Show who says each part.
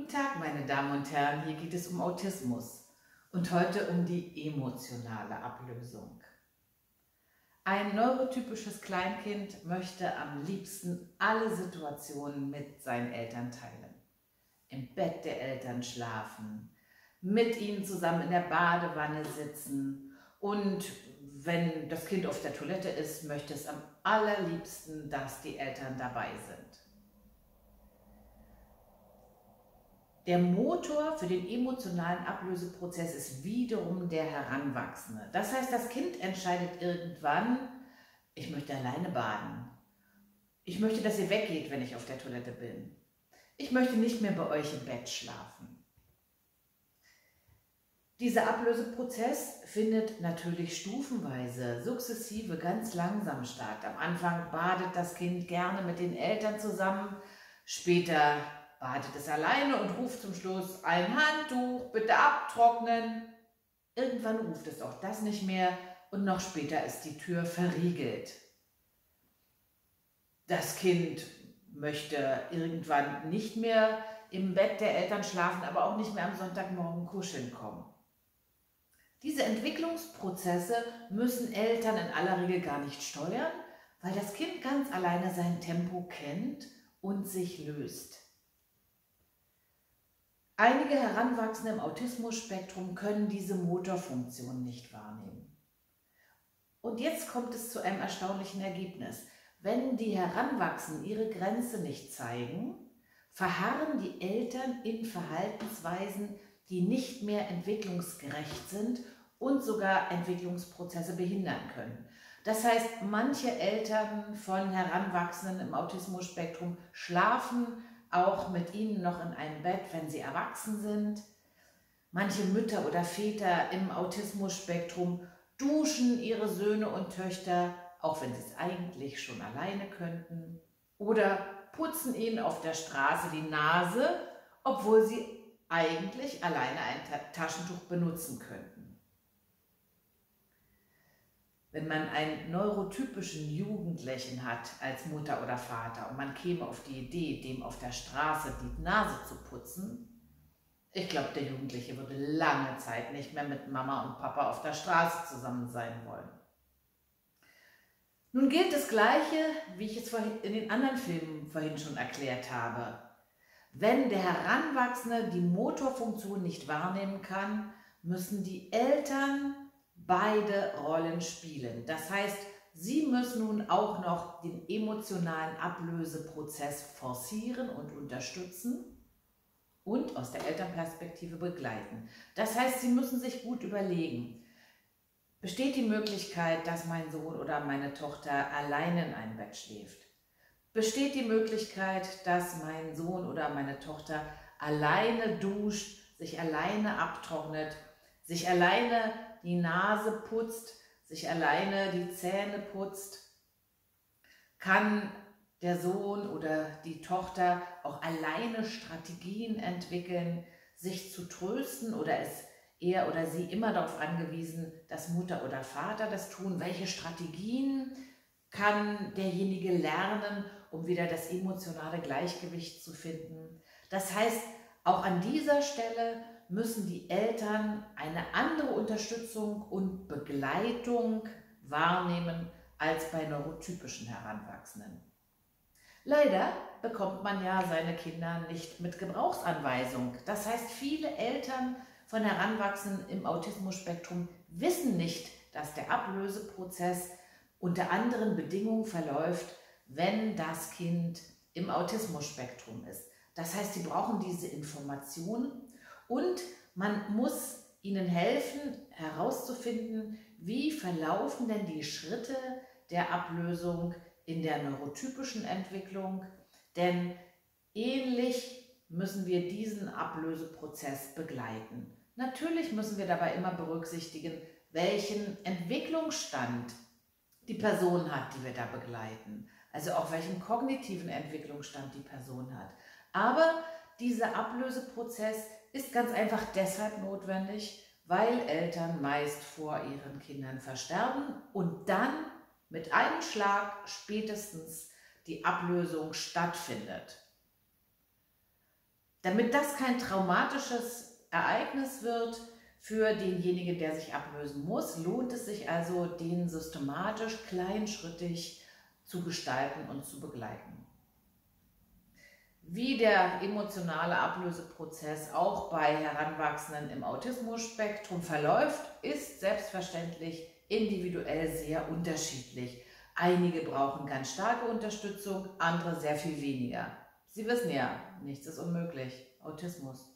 Speaker 1: Guten Tag, meine Damen und Herren, hier geht es um Autismus und heute um die emotionale Ablösung. Ein neurotypisches Kleinkind möchte am liebsten alle Situationen mit seinen Eltern teilen. Im Bett der Eltern schlafen, mit ihnen zusammen in der Badewanne sitzen und wenn das Kind auf der Toilette ist, möchte es am allerliebsten, dass die Eltern dabei sind. Der Motor für den emotionalen Ablöseprozess ist wiederum der Heranwachsende. Das heißt, das Kind entscheidet irgendwann, ich möchte alleine baden. Ich möchte, dass ihr weggeht, wenn ich auf der Toilette bin. Ich möchte nicht mehr bei euch im Bett schlafen. Dieser Ablöseprozess findet natürlich stufenweise, sukzessive, ganz langsam statt. Am Anfang badet das Kind gerne mit den Eltern zusammen, später badet es alleine und ruft zum Schluss, ein Handtuch, bitte abtrocknen. Irgendwann ruft es auch das nicht mehr und noch später ist die Tür verriegelt. Das Kind möchte irgendwann nicht mehr im Bett der Eltern schlafen, aber auch nicht mehr am Sonntagmorgen kuscheln kommen. Diese Entwicklungsprozesse müssen Eltern in aller Regel gar nicht steuern, weil das Kind ganz alleine sein Tempo kennt und sich löst. Einige Heranwachsende im Autismus-Spektrum können diese Motorfunktion nicht wahrnehmen. Und jetzt kommt es zu einem erstaunlichen Ergebnis. Wenn die Heranwachsenden ihre Grenze nicht zeigen, verharren die Eltern in Verhaltensweisen, die nicht mehr entwicklungsgerecht sind und sogar Entwicklungsprozesse behindern können. Das heißt, manche Eltern von Heranwachsenden im Autismus-Spektrum schlafen auch mit ihnen noch in einem Bett, wenn sie erwachsen sind. Manche Mütter oder Väter im Autismus-Spektrum duschen ihre Söhne und Töchter, auch wenn sie es eigentlich schon alleine könnten. Oder putzen ihnen auf der Straße die Nase, obwohl sie eigentlich alleine ein Taschentuch benutzen könnten. Wenn man einen neurotypischen Jugendlichen hat als Mutter oder Vater und man käme auf die Idee, dem auf der Straße die Nase zu putzen, ich glaube, der Jugendliche würde lange Zeit nicht mehr mit Mama und Papa auf der Straße zusammen sein wollen. Nun gilt das Gleiche, wie ich es in den anderen Filmen vorhin schon erklärt habe. Wenn der Heranwachsende die Motorfunktion nicht wahrnehmen kann, müssen die Eltern beide Rollen spielen. Das heißt, sie müssen nun auch noch den emotionalen Ablöseprozess forcieren und unterstützen und aus der Elternperspektive begleiten. Das heißt, sie müssen sich gut überlegen, besteht die Möglichkeit, dass mein Sohn oder meine Tochter alleine in einem Bett schläft? Besteht die Möglichkeit, dass mein Sohn oder meine Tochter alleine duscht, sich alleine abtrocknet, sich alleine die Nase putzt, sich alleine die Zähne putzt? Kann der Sohn oder die Tochter auch alleine Strategien entwickeln, sich zu trösten, oder ist er oder sie immer darauf angewiesen, dass Mutter oder Vater das tun? Welche Strategien kann derjenige lernen, um wieder das emotionale Gleichgewicht zu finden? Das heißt, auch an dieser Stelle müssen die Eltern eine andere Unterstützung und Begleitung wahrnehmen als bei neurotypischen Heranwachsenden. Leider bekommt man ja seine Kinder nicht mit Gebrauchsanweisung. Das heißt, viele Eltern von Heranwachsenden im Autismus-Spektrum wissen nicht, dass der Ablöseprozess unter anderen Bedingungen verläuft, wenn das Kind im Autismus-Spektrum ist. Das heißt, sie brauchen diese Informationen und man muss ihnen helfen, herauszufinden, wie verlaufen denn die Schritte der Ablösung in der neurotypischen Entwicklung, denn ähnlich müssen wir diesen Ablöseprozess begleiten. Natürlich müssen wir dabei immer berücksichtigen, welchen Entwicklungsstand die Person hat, die wir da begleiten. Also auch welchen kognitiven Entwicklungsstand die Person hat. Aber dieser Ablöseprozess ist ganz einfach deshalb notwendig, weil Eltern meist vor ihren Kindern versterben und dann mit einem Schlag spätestens die Ablösung stattfindet. Damit das kein traumatisches Ereignis wird für denjenigen, der sich ablösen muss, lohnt es sich also, den systematisch, kleinschrittig zu gestalten und zu begleiten. Wie der emotionale Ablöseprozess auch bei Heranwachsenden im Autismus-Spektrum verläuft, ist selbstverständlich individuell sehr unterschiedlich. Einige brauchen ganz starke Unterstützung, andere sehr viel weniger. Sie wissen ja, nichts ist unmöglich. Autismus.